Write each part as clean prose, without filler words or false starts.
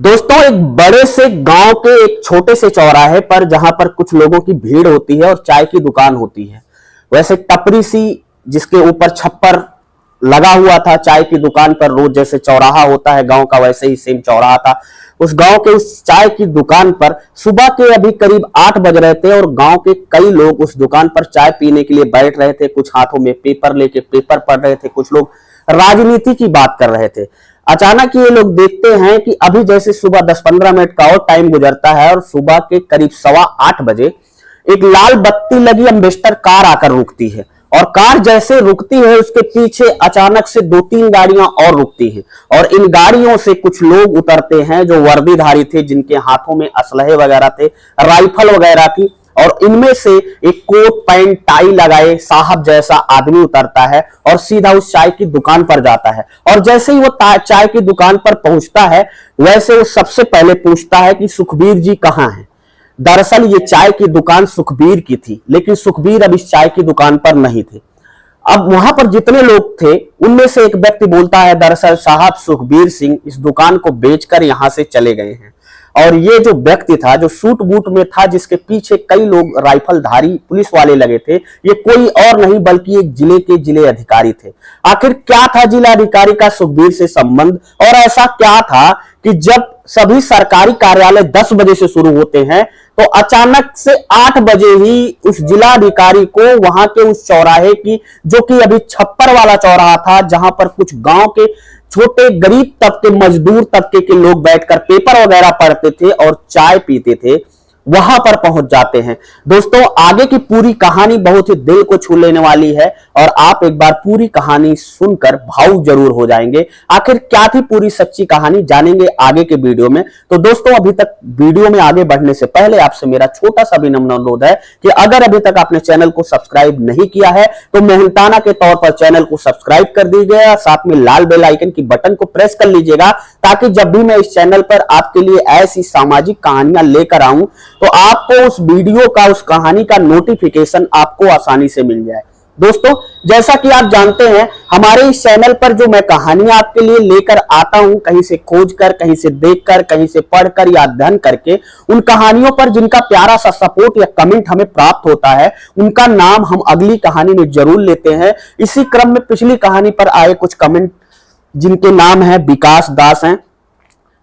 दोस्तों, एक बड़े से गांव के एक छोटे से चौराहे पर जहां पर कुछ लोगों की भीड़ होती है और चाय की दुकान होती है, वैसे टपरी सी जिसके ऊपर छप्पर लगा हुआ था चाय की दुकान पर, रोज जैसे चौराहा होता है गांव का वैसे ही सेम चौराहा था। उस गांव के उस चाय की दुकान पर सुबह के अभी करीब 8 बज रहे थे और गांव के कई लोग उस दुकान पर चाय पीने के लिए बैठ रहे थे। कुछ हाथों में पेपर लेके पेपर पढ़ रहे थे, कुछ लोग राजनीति की बात कर रहे थे। अचानक ये लोग देखते हैं कि अभी जैसे सुबह 10-15 मिनट का और टाइम गुजरता है और सुबह के करीब 8:15 बजे एक लाल बत्ती लगी एम्बेसडर कार आकर रुकती है और कार जैसे रुकती है उसके पीछे अचानक से 2-3 गाड़ियां और रुकती हैं और इन गाड़ियों से कुछ लोग उतरते हैं जो वर्दीधारी थे, जिनके हाथों में असलहे वगैरह थे, राइफल वगैरह थी। और इनमें से एक कोट पैंट टाई लगाए साहब जैसा आदमी उतरता है और सीधा उस चाय की दुकान पर जाता है। और जैसे ही वो चाय की दुकान पर पहुंचता है वैसे वो सबसे पहले पूछता है कि सुखबीर जी कहां हैं। दरअसल ये चाय की दुकान सुखबीर की थी, लेकिन सुखबीर अब इस चाय की दुकान पर नहीं थे। अब वहां पर जितने लोग थे उनमें से एक व्यक्ति बोलता है, दरअसल साहब सुखबीर सिंह इस दुकान को बेचकर यहां से चले गए हैं। और ये जो व्यक्ति था जो सूट बूट में था, जिसके पीछे कई लोग राइफलधारी पुलिस वाले लगे थे, ये कोई और नहीं बल्कि एक जिले के जिले अधिकारी थे। आखिर क्या था जिला अधिकारी का सुखबीर से संबंध, और ऐसा क्या था कि जब सभी सरकारी कार्यालय 10 बजे से शुरू होते हैं तो अचानक से 8 बजे ही उस जिला अधिकारी को वहां के उस चौराहे की, जो कि अभी छप्पर वाला चौराहा था जहां पर कुछ गांव के छोटे गरीब तबके मजदूर तबके के लोग बैठकर पेपर वगैरह पढ़ते थे और चाय पीते थे, वहां पर पहुंच जाते हैं। दोस्तों, आगे की पूरी कहानी बहुत ही दिल को छू लेने वाली है और आप एक बार पूरी कहानी सुनकर भावुक जरूर हो जाएंगे। आखिर क्या थी पूरी सच्ची कहानी, जानेंगे आगे के वीडियो में। तो दोस्तों, अभी तक वीडियो में आगे बढ़ने से पहले आपसे मेरा छोटा सा विनम्र अनुरोध है कि अगर अभी तक आपने चैनल को सब्सक्राइब नहीं किया है तो मेहनताना के तौर पर चैनल को सब्सक्राइब कर दीजिएगा, साथ में लाल बेल आइकन की बटन को प्रेस कर लीजिएगा, ताकि जब भी मैं इस चैनल पर आपके लिए ऐसी सामाजिक कहानियां लेकर आऊं तो आपको उस वीडियो का, उस कहानी का नोटिफिकेशन आपको आसानी से मिल जाए। दोस्तों, जैसा कि आप जानते हैं, हमारे इस चैनल पर जो मैं कहानियां आपके लिए लेकर आता हूं, कहीं से खोजकर, कहीं से देखकर, कहीं से पढ़कर या अध्ययन करके, उन कहानियों पर जिनका प्यारा सा सपोर्ट या कमेंट हमें प्राप्त होता है, उनका नाम हम अगली कहानी में जरूर लेते हैं। इसी क्रम में पिछली कहानी पर आए कुछ कमेंट, जिनके नाम है विकास दास हैं,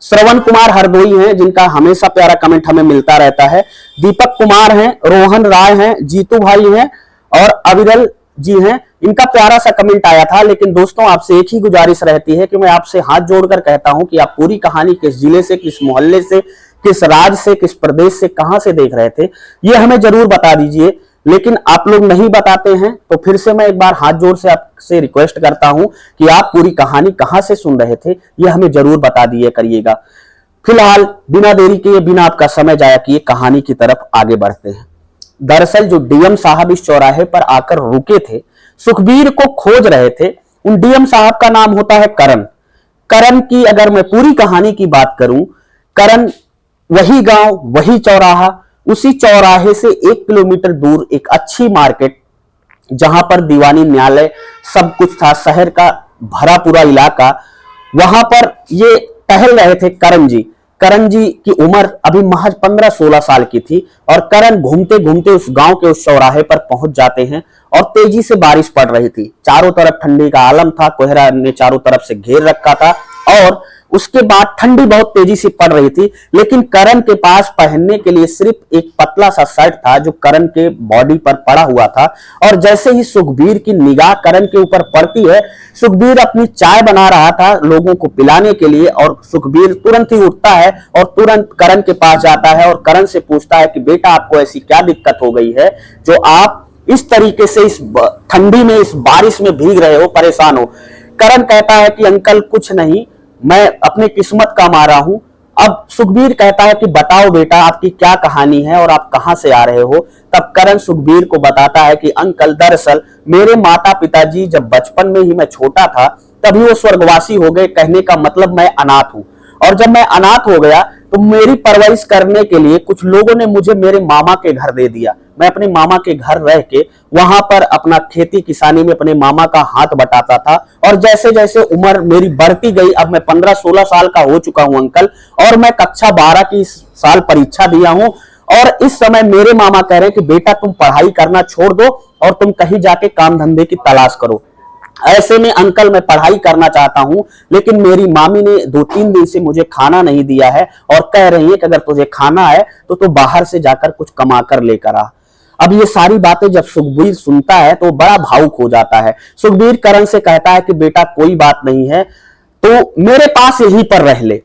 श्रवण कुमार हरदोई हैं, जिनका हमेशा प्यारा कमेंट हमें मिलता रहता है, दीपक कुमार हैं, रोहन राय हैं, जीतू भाई हैं और अविरल जी हैं। इनका प्यारा सा कमेंट आया था। लेकिन दोस्तों, आपसे एक ही गुजारिश रहती है कि मैं आपसे हाथ जोड़कर कहता हूं कि आप पूरी कहानी किस जिले से, किस मोहल्ले से, किस राज्य से, किस प्रदेश से, कहां से देख रहे थे, ये हमें जरूर बता दीजिए। लेकिन आप लोग नहीं बताते हैं तो फिर से मैं एक बार हाथ जोड़ से आपसे रिक्वेस्ट करता हूं कि आप पूरी कहानी कहां से सुन रहे थे, ये हमें जरूर बता दिए करिएगा। फिलहाल बिना देरी किए, बिना आपका समय जाया किए, कहानी की तरफ आगे बढ़ते हैं। दरअसल जो डीएम साहब इस चौराहे पर आकर रुके थे, सुखबीर को खोज रहे थे, उन डीएम साहब का नाम होता है करण। करण की अगर मैं पूरी कहानी की बात करूं, करण वही गांव, वही चौराहा, उसी चौराहे से 1 किलोमीटर दूर एक अच्छी मार्केट, जहां पर दीवानी न्यायालय सब कुछ था, शहर का भरा पूरा इलाका, वहां पर ये टहल रहे थे करण जी। करण जी की उम्र अभी महज 15-16 साल की थी और करण घूमते घूमते उस गांव के उस चौराहे पर पहुंच जाते हैं और तेजी से बारिश पड़ रही थी। चारों तरफ ठंडी का आलम था, कोहरा ने चारों तरफ से घेर रखा था और उसके बाद ठंडी बहुत तेजी से पड़ रही थी। लेकिन करण के पास पहनने के लिए सिर्फ एक पतला सा शर्ट था जो करण के बॉडी पर पड़ा हुआ था। और जैसे ही सुखबीर की निगाह करण के ऊपर पड़ती है, सुखबीर अपनी चाय बना रहा था लोगों को पिलाने के लिए, और सुखबीर तुरंत ही उठता है और तुरंत करण के पास जाता है और करण से पूछता है कि बेटा, आपको ऐसी क्या दिक्कत हो गई है जो आप इस तरीके से इस ठंडी में, इस बारिश में भीग रहे हो, परेशान हो। करण कहता है कि अंकल कुछ नहीं, मैं अपनी किस्मत का मारा हूं। अब सुखबीर कहता है कि बताओ बेटा, आपकी क्या कहानी है और आप कहां से आ रहे हो। तब करण सुखबीर को बताता है कि अंकल, दरअसल मेरे माता पिताजी जब बचपन में ही मैं छोटा था तभी वो स्वर्गवासी हो गए। कहने का मतलब मैं अनाथ हूं, और जब मैं अनाथ हो गया तो मेरी परवरिश करने के लिए कुछ लोगों ने मुझे मेरे मामा के घर दे दिया। मैं अपने मामा के घर रह के वहां पर अपना खेती किसानी में अपने मामा का हाथ बटाता था। और जैसे जैसे उम्र मेरी बढ़ती गई, अब मैं 15-16 साल का हो चुका हूं अंकल, और मैं कक्षा 12 की साल परीक्षा दिया हूं। और इस समय मेरे मामा कह रहे हैं कि बेटा तुम पढ़ाई करना छोड़ दो और तुम कहीं जाके काम धंधे की तलाश करो। ऐसे में अंकल मैं पढ़ाई करना चाहता हूं, लेकिन मेरी मामी ने 2-3 दिन से मुझे खाना नहीं दिया है और कह रही है कि अगर तुझे खाना है तो तू बाहर से जाकर कुछ कमा कर लेकर आ। अब ये सारी बातें जब सुखबीर सुनता है तो बड़ा भावुक हो जाता है। सुखबीर करण से कहता है कि बेटा कोई बात नहीं है, तो मेरे पास यहीं पर रह ले।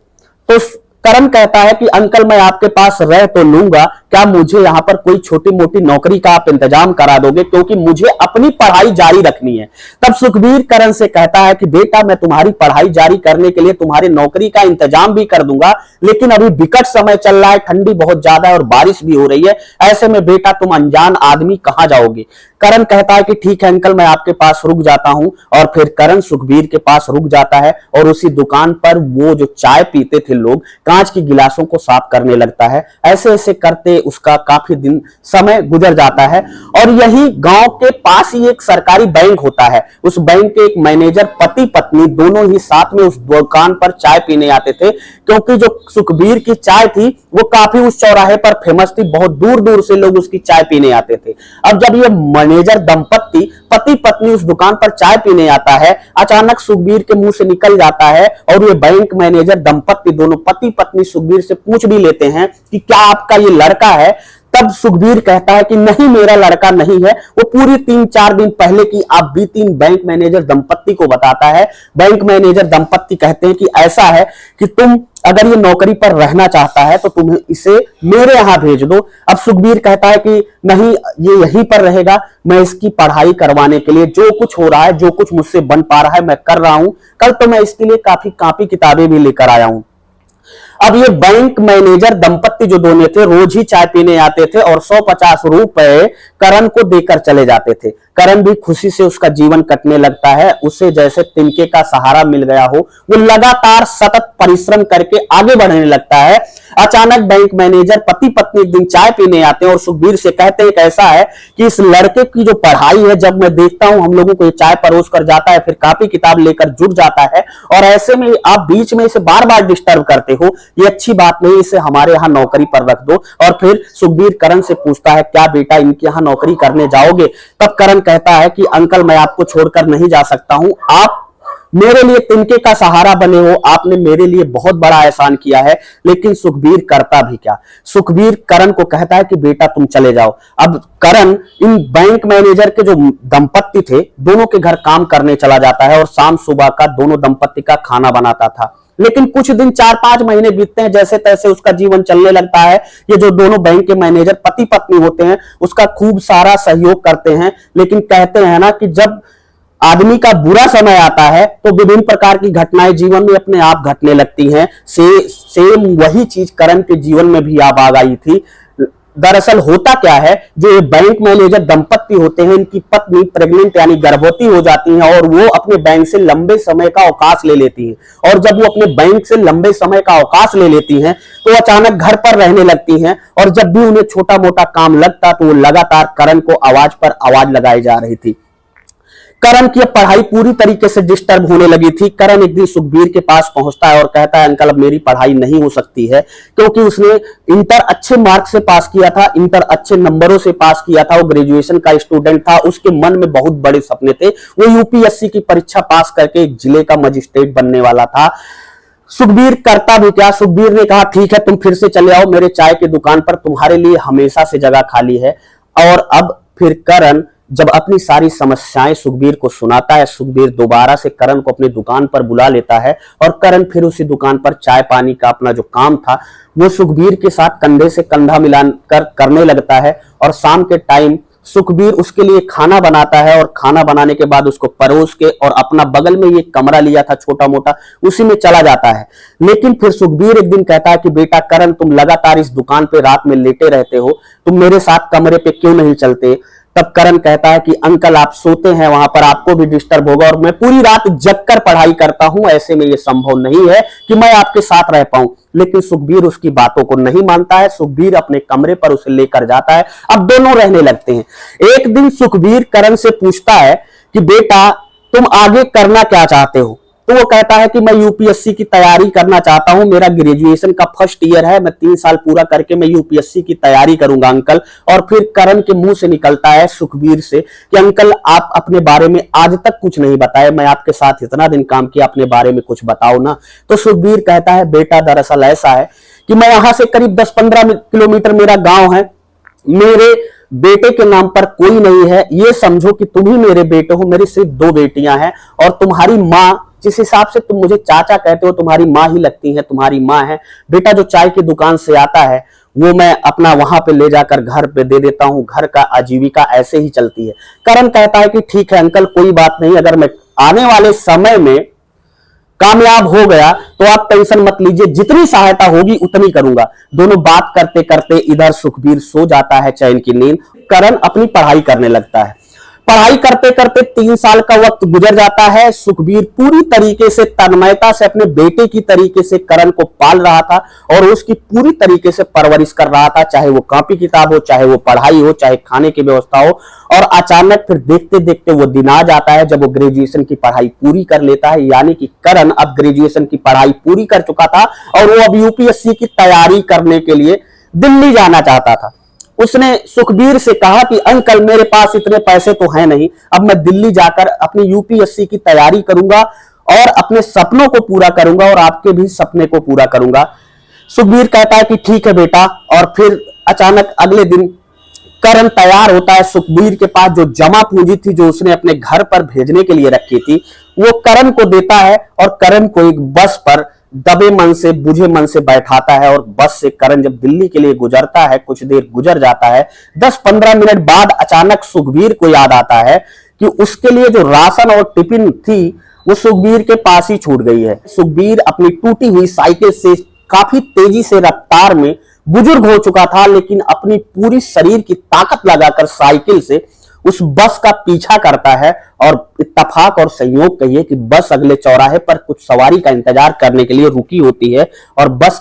तो करण कहता है कि अंकल मैं आपके पास रह तो लूंगा, क्या मुझे यहाँ पर कोई छोटी मोटी नौकरी का आप इंतजाम करा दोगे, क्योंकि मुझे अपनी पढ़ाई जारी रखनी है। तब सुखबीर करण से कहता है कि बेटा मैं तुम्हारी पढ़ाई जारी करने के लिए तुम्हारी नौकरी का इंतजाम भी कर दूंगा, लेकिन अभी विकट समय चल रहा है, ठंडी बहुत ज्यादा है और बारिश भी हो रही है, ऐसे में बेटा तुम अनजान आदमी कहां जाओगे। करण कहता है कि ठीक है अंकल मैं आपके पास रुक जाता हूं। और फिर करण सुखबीर के पास रुक जाता है और उसी दुकान पर वो जो चाय पीते थे लोग, कांच की गिलासों को साफ करने लगता है। ऐसे ऐसे करते उसका काफी दिन समय गुजर जाता है। और यही गांव के पास ही एक सरकारी बैंक होता है। उस बैंक के एक मैनेजर पति पत्नी दोनों ही साथ में उस दुकान पर चाय पीने आते थे, क्योंकि जो सुखबीर की चाय थी वो काफी उस चौराहे पर फेमस थी, बहुत दूर दूर से लोग उसकी चाय पीने आते थे। अब जब ये मैनेजर दंपत्ति पति पत्नी उस दुकान पर चाय पीने आता है, अचानक सुखबीर के मुंह से निकल जाता है और ये बैंक मैनेजर दंपत्ति दोनों पति पत्नी सुखबीर से पूछ भी लेते हैं कि क्या आपका ये लड़का है। तब सुखबीर कहता है कि नहीं मेरा लड़का नहीं है, वो पूरी 3-4 दिन पहले की आप बीती बैंक मैनेजर दंपत्ति को बताता है। बैंक मैनेजर दंपत्ति कहते हैं कि ऐसा है कि तुम अगर ये नौकरी पर रहना चाहता है तो तुम्हें इसे मेरे यहां भेज दो। अब सुखबीर कहता है कि नहीं ये यहीं पर रहेगा, मैं इसकी पढ़ाई करवाने के लिए जो कुछ हो रहा है, जो कुछ मुझसे बन पा रहा है मैं कर रहा हूं। कल तो मैं इसके लिए काफी कॉपी किताबें भी लेकर आया हूं। अब ये बैंक मैनेजर दंपत्ति जो दोनों थे रोज ही चाय पीने आते थे और 150 रुपए करण को देकर चले जाते थे। करण भी खुशी से उसका जीवन कटने लगता है, उसे जैसे तिनके का सहारा मिल गया हो। वो लगातार सतत परिश्रम करके आगे बढ़ने लगता है। अचानक बैंक मैनेजर पति पत्नी एक दिन चाय पीने आते हैं और सुखबीर से कहते हैं कैसा है कि इस लड़के की जो पढ़ाई है, जब मैं देखता हूं हम लोगों को ये चाय परोस कर जाता है, फिर कॉपी किताब लेकर जुट जाता है और ऐसे में आप बीच में इसे बार बार डिस्टर्ब करते हो, ये अच्छी बात नहीं, इसे हमारे यहाँ नौकरी पर रख दो। और फिर सुखबीर करण से पूछता है क्या बेटा इनके यहाँ नौकरी करने जाओगे। तब करण कहता है कि अंकल मैं आपको छोड़कर नहीं जा सकता हूं, आप मेरे लिए तिनके का सहारा बने हो, आपने मेरे लिए बहुत बड़ा एहसान किया है। लेकिन सुखबीर करता भी क्या, सुखबीर करण को कहता है कि बेटा तुम चले जाओ। अब करण इन बैंक मैनेजर के जो दंपत्ति थे दोनों के घर काम करने चला जाता है और शाम सुबह का दोनों दंपत्ति का खाना बनाता था। लेकिन कुछ दिन 4-5 महीने बीतते हैं, जैसे तैसे उसका जीवन चलने लगता है। ये जो दोनों बैंक के मैनेजर पति पत्नी होते हैं उसका खूब सारा सहयोग करते हैं, लेकिन कहते हैं ना कि जब आदमी का बुरा समय आता है तो विभिन्न प्रकार की घटनाएं जीवन में अपने आप घटने लगती हैं। सेम वही चीज करण के जीवन में भी आ गई थी। दरअसल होता क्या है, जो ये बैंक मैनेजर दंपत्ति होते हैं इनकी पत्नी प्रेग्नेंट यानी गर्भवती हो जाती है और वो अपने बैंक से लंबे समय का अवकाश ले लेती है। और जब वो अपने बैंक से लंबे समय का अवकाश ले लेती हैं तो अचानक घर पर रहने लगती हैं और जब भी उन्हें छोटा मोटा काम लगता तो वो लगातार करण को आवाज पर आवाज लगाई जा रही थी। करण की पढ़ाई पूरी तरीके से डिस्टर्ब होने लगी थी। करण एक दिन सुखबीर के पास पहुंचता है और कहता है अंकल अब मेरी पढ़ाई नहीं हो सकती है, क्योंकि उसने इंटर अच्छे मार्क्स से पास किया था, इंटर अच्छे नंबरों से पास किया था, वो ग्रेजुएशन का स्टूडेंट था, उसके मन में बहुत बड़े सपने थे, वो यूपीएससी की परीक्षा पास करके एक जिले का मजिस्ट्रेट बनने वाला था। सुखबीर करता भी क्या, सुखबीर ने कहा ठीक है तुम फिर से चले आओ मेरे चाय की दुकान पर, तुम्हारे लिए हमेशा से जगह खाली है। और अब फिर करण जब अपनी सारी समस्याएं सुखबीर को सुनाता है, सुखबीर दोबारा से करण को अपनी दुकान पर बुला लेता है और करण फिर उसी दुकान पर चाय पानी का अपना जो काम था वो सुखबीर के साथ कंधे से कंधा मिलाकर करने लगता है। और शाम के टाइम सुखबीर उसके लिए खाना बनाता है और खाना बनाने के बाद उसको परोस के और अपना बगल में ये कमरा लिया था छोटा मोटा, उसी में चला जाता है। लेकिन फिर सुखबीर एक दिन कहता है कि बेटा करण तुम लगातार इस दुकान पे रात में लेटे रहते हो, तुम मेरे साथ कमरे पे क्यों नहीं चलते। तब करण कहता है कि अंकल आप सोते हैं वहां पर, आपको भी डिस्टर्ब होगा और मैं पूरी रात जगकर पढ़ाई करता हूं, ऐसे में यह संभव नहीं है कि मैं आपके साथ रह पाऊं। लेकिन सुखबीर उसकी बातों को नहीं मानता है। सुखबीर अपने कमरे पर उसे लेकर जाता है। अब दोनों रहने लगते हैं। एक दिन सुखबीर करण से पूछता है कि बेटा तुम आगे करना क्या चाहते हो? तो वो कहता है कि मैं यूपीएससी की तैयारी करना चाहता हूं, मेरा ग्रेजुएशन का फर्स्ट ईयर है, मैं 3 साल पूरा करके मैं यूपीएससी की तैयारी करूंगा अंकल। और फिर करण के मुंह से निकलता है सुखबीर से कि अंकल आप अपने बारे में आज तक कुछ नहीं बताए, मैं आपके साथ इतना दिन काम किया, अपने बारे में कुछ बताओ ना। तो सुखबीर कहता है बेटा दरअसल ऐसा है कि मैं यहां से करीब 10-15 किलोमीटर मेरा गांव है, मेरे बेटे के नाम पर कोई नहीं है, ये समझो कि तुम ही मेरे बेटे हो, मेरी सिर्फ 2 बेटियां हैं और तुम्हारी माँ, जिस हिसाब से तुम मुझे चाचा कहते हो, तुम्हारी माँ ही लगती है, तुम्हारी माँ है। बेटा जो चाय की दुकान से आता है वो मैं अपना वहां पे ले जाकर घर पे दे देता हूं, घर का आजीविका ऐसे ही चलती है। करण कहता है कि ठीक है अंकल कोई बात नहीं, अगर मैं आने वाले समय में कामयाब हो गया तो आप टेंशन मत लीजिए, जितनी सहायता होगी उतनी करूंगा। दोनों बात करते करते इधर सुखबीर सो जाता है चैन की नींद। करण अपनी पढ़ाई करने लगता है। पढ़ाई करते करते 3 साल का वक्त गुजर जाता है। सुखबीर पूरी तरीके से तन्मयता से अपने बेटे की तरीके से करण को पाल रहा था और उसकी पूरी तरीके से परवरिश कर रहा था, चाहे वो कॉपी किताब हो, चाहे वो पढ़ाई हो, चाहे खाने की व्यवस्था हो। और अचानक फिर देखते देखते वो दिन आ जाता है जब वो ग्रेजुएशन की पढ़ाई पूरी कर लेता है। यानी कि करण अब ग्रेजुएशन की पढ़ाई पूरी कर चुका था और वो अब यूपीएससी की तैयारी करने के लिए दिल्ली जाना चाहता था। उसने सुखबीर से कहा कि अंकल मेरे पास इतने पैसे तो हैं नहीं, अब मैं दिल्ली जाकर अपनी यूपीएससी की तैयारी करूंगा और अपने सपनों को पूरा करूंगा और आपके भी सपने को पूरा करूंगा। सुखबीर कहता है कि ठीक है बेटा। और फिर अचानक अगले दिन करण तैयार होता है। सुखबीर के पास जो जमा पूंजी थी जो उसने अपने घर पर भेजने के लिए रखी थी वो करण को देता है और करण को एक बस पर दबे मन से बुझे मन से बैठाता है। और बस से करण जब दिल्ली के लिए गुजरता है, कुछ देर गुजर जाता है, 10-15 मिनट बाद अचानक सुखबीर को याद आता है कि उसके लिए जो राशन और टिफिन थी वो सुखबीर के पास ही छूट गई है। सुखबीर अपनी टूटी हुई साइकिल से काफी तेजी से रफ्तार में बुजुर्ग हो चुका था, लेकिन अपनी पूरी शरीर की ताकत लगाकर साइकिल से उस बस का पीछा करता है। और इत्तेफाक और संयोग कहिए कि बस अगले चौराहे पर कुछ सवारी का इंतजार करने के लिए रुकी होती है। और बस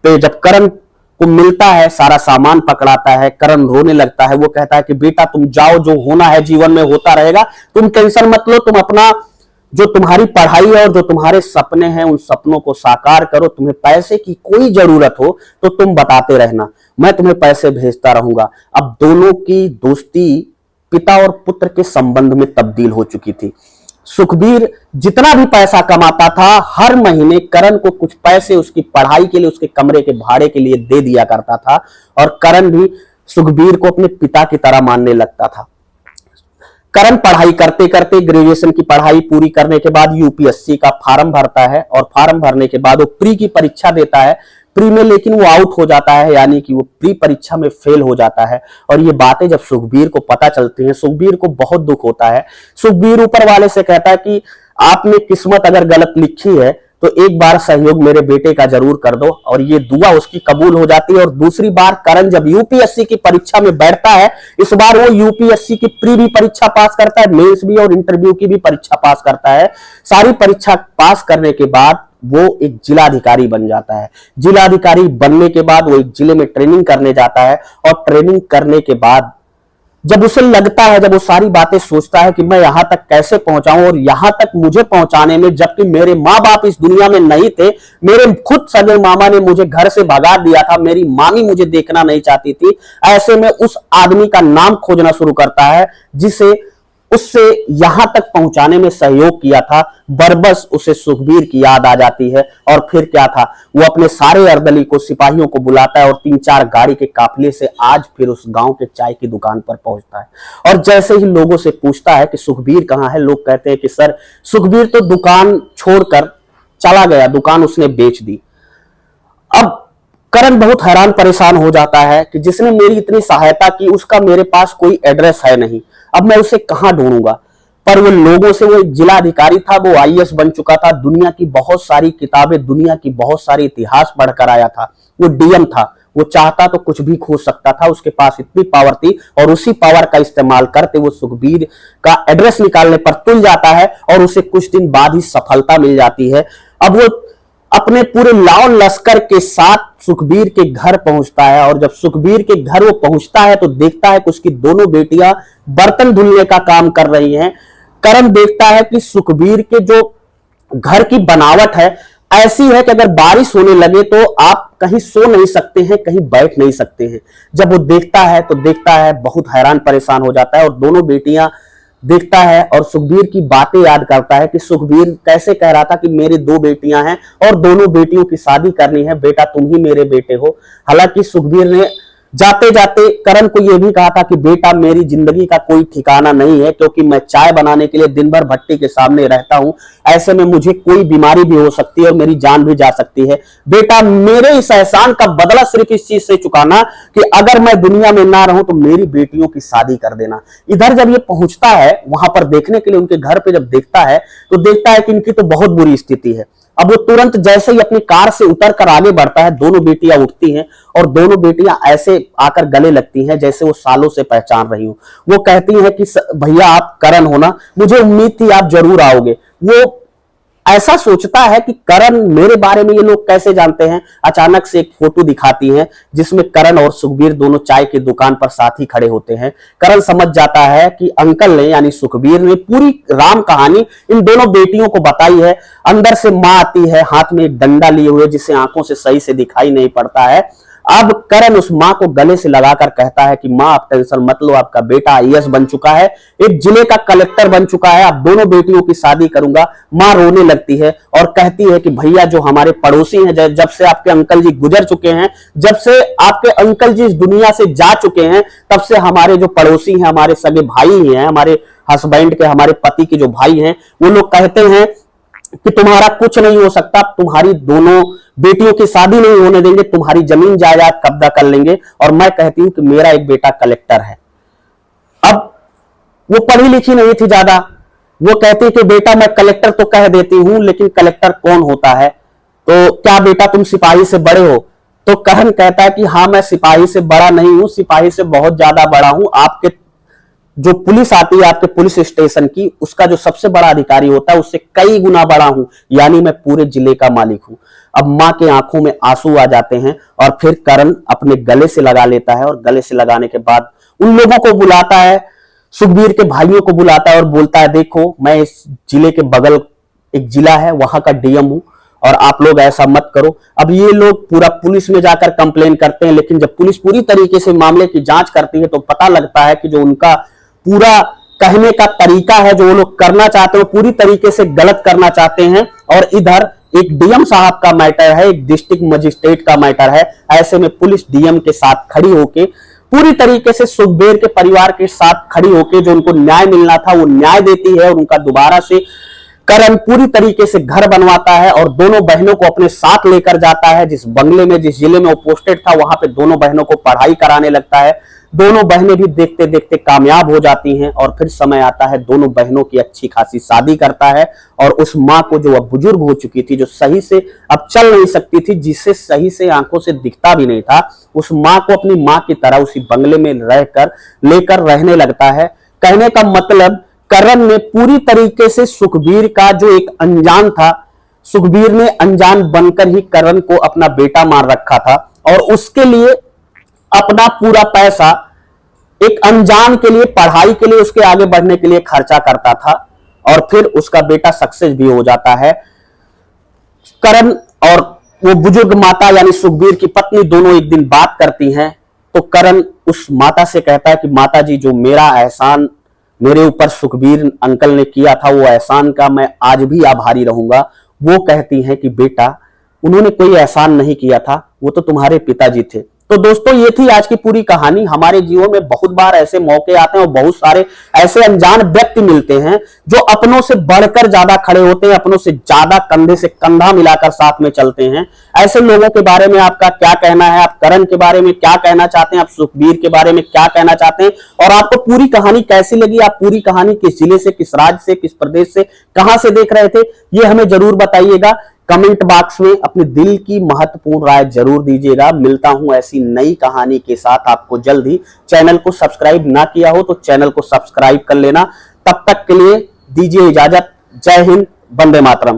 पे जब करण को मिलता है, सारा सामान पकड़ाता है, करण रोने लगता है। वो कहता है कि बेटा तुम जाओ, जो होना है जीवन में होता रहेगा, तुम टेंशन मत लो, तुम अपना जो तुम्हारी पढ़ाई और जो तुम्हारे सपने हैं उन सपनों को साकार करो। तुम्हें पैसे की कोई जरूरत हो तो तुम बताते रहना, मैं तुम्हें पैसे भेजता रहूंगा। अब दोनों की दोस्ती पिता और पुत्र के संबंध में तब्दील हो चुकी थी। सुखबीर जितना भी पैसा कमाता था हर महीने करण को कुछ पैसे उसकी पढ़ाई के लिए, उसके कमरे के भाड़े के लिए दे दिया करता था। और करण भी सुखबीर को अपने पिता की तरह मानने लगता था। करण पढ़ाई करते करते ग्रेजुएशन की पढ़ाई पूरी करने के बाद यूपीएससी का फॉर्म भरता है और फॉर्म भरने के बाद वो प्री की परीक्षा देता है। प्री में लेकिन वो आउट हो जाता है, यानी कि वो प्री परीक्षा में फेल हो जाता है। और ये बातें जब सुखबीर को पता चलती हैं, सुखबीर को बहुत दुख होता है। सुखबीर ऊपर वाले से कहता है कि आपने किस्मत अगर गलत लिखी है तो एक बार सहयोग मेरे बेटे का जरूर कर दो। और ये दुआ उसकी कबूल हो जाती है। और दूसरी बार करण जब यूपीएससी की परीक्षा में बैठता है, इस बार वो यूपीएससी की प्री भी परीक्षा पास करता है, मेंस भी और इंटरव्यू की भी परीक्षा पास करता है। सारी परीक्षा पास करने के बाद वो एक जिलाधिकारी बन जाता है। जिलाधिकारी बनने के बाद वो एक जिले में ट्रेनिंग करने जाता है। और ट्रेनिंग करने के बाद जब उसे लगता है, जब वो सारी बातें सोचता है कि मैं यहां तक कैसे पहुंचाऊं और यहां तक मुझे पहुंचाने में जबकि मेरे माँ बाप इस दुनिया में नहीं थे, मेरे खुद सगे मामा ने मुझे घर से भगा दिया था, मेरी मामी मुझे देखना नहीं चाहती थी। ऐसे में उस आदमी का नाम खोजना शुरू करता है जिसे उससे यहां तक पहुंचाने में सहयोग किया था। बरबस उसे सुखबीर की याद आ जाती है। और फिर क्या था, वो अपने सारे अर्दली को, सिपाहियों को बुलाता है और 3-4 गाड़ी के काफिले से आज फिर उस गांव के चाय की दुकान पर पहुंचता है। और जैसे ही लोगों से पूछता है कि सुखबीर कहां है, लोग कहते हैं कि सर सुखबीर तो दुकान छोड़कर चला गया, दुकान उसने बेच दी। अब करण बहुत हैरान परेशान हो जाता है कि जिसने मेरी इतनी सहायता की उसका मेरे पास कोई एड्रेस है नहीं, अब मैं उसे कहां ढूंढूंगा। पर वो लोगों से, वो एक जिलाधिकारी था, वो आईएएस बन चुका था, दुनिया की बहुत सारी किताबें, दुनिया की बहुत सारी इतिहास पढ़कर आया था, वो डीएम था, वो चाहता तो कुछ भी खोज सकता था, उसके पास इतनी पावर थी और उसी पावर का इस्तेमाल करते वो सुखबीर का एड्रेस निकालने पर तुल जाता है और उसे कुछ दिन बाद ही सफलता मिल जाती है। अब वो अपने पूरे लाओ लश्कर के साथ सुखबीर के घर पहुंचता है और जब सुखबीर के घर वो पहुंचता है तो देखता है कि उसकी दोनों बेटियां बर्तन धुलने का काम कर रही हैं। करण देखता है कि सुखबीर के जो घर की बनावट है ऐसी है कि अगर बारिश होने लगे तो आप कहीं सो नहीं सकते हैं, कहीं बैठ नहीं सकते हैं। जब वो देखता है तो देखता है, बहुत हैरान परेशान हो जाता है और दोनों बेटियां देखता है और सुखबीर की बातें याद करता है कि सुखबीर कैसे कह रहा था कि मेरी दो बेटियां हैं और दोनों बेटियों की शादी करनी है, बेटा तुम ही मेरे बेटे हो। हालांकि सुखबीर ने जाते जाते करण को यह भी कहा था कि बेटा मेरी जिंदगी का कोई ठिकाना नहीं है, क्योंकि मैं चाय बनाने के लिए दिन भर भट्टी के सामने रहता हूं, ऐसे में मुझे कोई बीमारी भी हो सकती है और मेरी जान भी जा सकती है। बेटा मेरे इस एहसान का बदला सिर्फ इस चीज से चुकाना कि अगर मैं दुनिया में ना रहूं तो मेरी बेटियों की शादी कर देना। इधर जब ये पहुंचता है वहां पर देखने के लिए, उनके घर पे जब देखता है तो देखता है कि इनकी तो बहुत बुरी स्थिति है। अब वो तुरंत जैसे ही अपनी कार से उतर कर आगे बढ़ता है, दोनों बेटियां उठती हैं और दोनों बेटियां ऐसे आकर गले लगती हैं जैसे वो सालों से पहचान रही हूं। वो कहती हैं कि भैया आप करण हो ना, मुझे उम्मीद थी आप जरूर आओगे। वो ऐसा सोचता है कि करण मेरे बारे में ये लोग कैसे जानते हैं। अचानक से एक फोटो दिखाती है जिसमें करण और सुखबीर दोनों चाय की दुकान पर साथ ही खड़े होते हैं। करण समझ जाता है कि अंकल ने यानी सुखबीर ने पूरी राम कहानी इन दोनों बेटियों को बताई है। अंदर से मां आती है हाथ में एक डंडा लिए हुए, जिसे आंखों से सही से दिखाई नहीं पड़ता है। अब करण उस मां को गले से लगाकर कहता है कि मां आप टेंशन मत लो, आपका बेटा आईएएस बन चुका है, एक जिले का कलेक्टर बन चुका है, आप दोनों बेटियों की शादी करूंगा। मां रोने लगती है और कहती है कि भैया जो हमारे पड़ोसी हैं, जब से आपके अंकल जी गुजर चुके हैं, जब से आपके अंकल जी इस दुनिया से जा चुके हैं, तब से हमारे जो पड़ोसी हैं, हमारे सगे भाई हैं, हमारे हस्बैंड के, हमारे पति के जो भाई हैं, वो लोग कहते हैं कि तुम्हारा कुछ नहीं हो सकता, तुम्हारी दोनों बेटियों की शादी नहीं होने देंगे, तुम्हारी जमीन जायदाद कब्जा कर लेंगे। और मैं कहती हूं कि मेरा एक बेटा कलेक्टर है। अब वो पढ़ी लिखी नहीं थी ज्यादा, वो कहती कि बेटा मैं कलेक्टर तो कह देती हूं, लेकिन कलेक्टर कौन होता है, तो क्या बेटा तुम सिपाही से बड़े हो? तो करण कहता है कि हाँ मैं सिपाही से बड़ा नहीं हूं, सिपाही से बहुत ज्यादा बड़ा हूं। आपके जो पुलिस आती है आपके पुलिस स्टेशन की, उसका जो सबसे बड़ा अधिकारी होता है उससे कई गुना बड़ा हूं, यानी मैं पूरे जिले का मालिक हूं। अब मां के आंखों में आंसू आ जाते हैं और फिर करण अपने गले से लगा लेता है और गले से लगाने के बाद उन लोगों को बुलाता है, सुखबीर के भाइयों को बुलाता है और बोलता है देखो मैं इस जिले के बगल एक जिला है वहां का डीएम हूं और आप लोग ऐसा मत करो। अब ये लोग पूरा पुलिस में जाकर कंप्लेन करते हैं, लेकिन जब पुलिस पूरी तरीके से मामले की जांच करती है तो पता लगता है कि जो उनका पूरा कहने का तरीका है, जो वो लोग करना चाहते हैं, पूरी तरीके से गलत करना चाहते हैं। और इधर एक डीएम साहब का मैटर है, एक डिस्ट्रिक्ट मजिस्ट्रेट का मैटर है। ऐसे में पुलिस डीएम के साथ खड़ी होके पूरी तरीके से सुखबीर के परिवार के साथ खड़ी होके जो उनको न्याय मिलना था वो न्याय देती है और उनका दोबारा से करण पूरी तरीके से घर बनवाता है और दोनों बहनों को अपने साथ लेकर जाता है। जिस बंगले में, जिस जिले में वो पोस्टेड था, वहां पे दोनों बहनों को पढ़ाई कराने लगता है। दोनों बहनें भी देखते देखते कामयाब हो जाती हैं और फिर समय आता है दोनों बहनों की अच्छी खासी शादी करता है। और उस मां को, जो अब बुजुर्ग हो चुकी थी, जो सही से अब चल नहीं सकती थी, जिससे सही से आंखों से दिखता भी नहीं था, उस मां को अपनी मां की तरह उसी बंगले में रहकर लेकर रहने लगता है। कहने का मतलब करण ने पूरी तरीके से सुखबीर का जो एक अनजान था, सुखबीर ने अनजान बनकर ही करण को अपना बेटा मान रखा था और उसके लिए अपना पूरा पैसा एक अनजान के लिए, पढ़ाई के लिए, उसके आगे बढ़ने के लिए खर्चा करता था और फिर उसका बेटा सक्सेस भी हो जाता है। करण और वो बुजुर्ग माता यानी सुखबीर की पत्नी दोनों एक दिन बात करती हैं तो करण उस माता से कहता है कि माता जी, जो मेरा एहसान मेरे ऊपर सुखबीर अंकल ने किया था, वो एहसान का मैं आज भी आभारी रहूंगा। वो कहती हैं कि बेटा उन्होंने कोई एहसान नहीं किया था, वो तो तुम्हारे पिताजी थे। तो दोस्तों ये थी आज की पूरी कहानी। हमारे जीवन में बहुत बार ऐसे मौके आते हैं और बहुत सारे ऐसे अनजान व्यक्ति मिलते हैं जो अपनों से बढ़कर ज्यादा खड़े होते हैं, अपनों से ज्यादा कंधे से कंधा मिलाकर साथ में चलते हैं। ऐसे लोगों के बारे में आपका क्या कहना है? आप करण के बारे में क्या कहना चाहते हैं? आप सुखबीर के बारे में क्या कहना चाहते हैं? और आपको पूरी कहानी कैसी लगी? आप पूरी कहानी किस जिले से, किस राज्य से, किस प्रदेश से, कहां से देख रहे थे, ये हमें जरूर बताइएगा। कमेंट बॉक्स में अपने दिल की महत्वपूर्ण राय जरूर दीजिएगा। मिलता हूं ऐसी नई कहानी के साथ आपको जल्द ही। चैनल को सब्सक्राइब ना किया हो तो चैनल को सब्सक्राइब कर लेना। तब तक के लिए दीजिए इजाजत। जय हिंद, वंदे मातरम।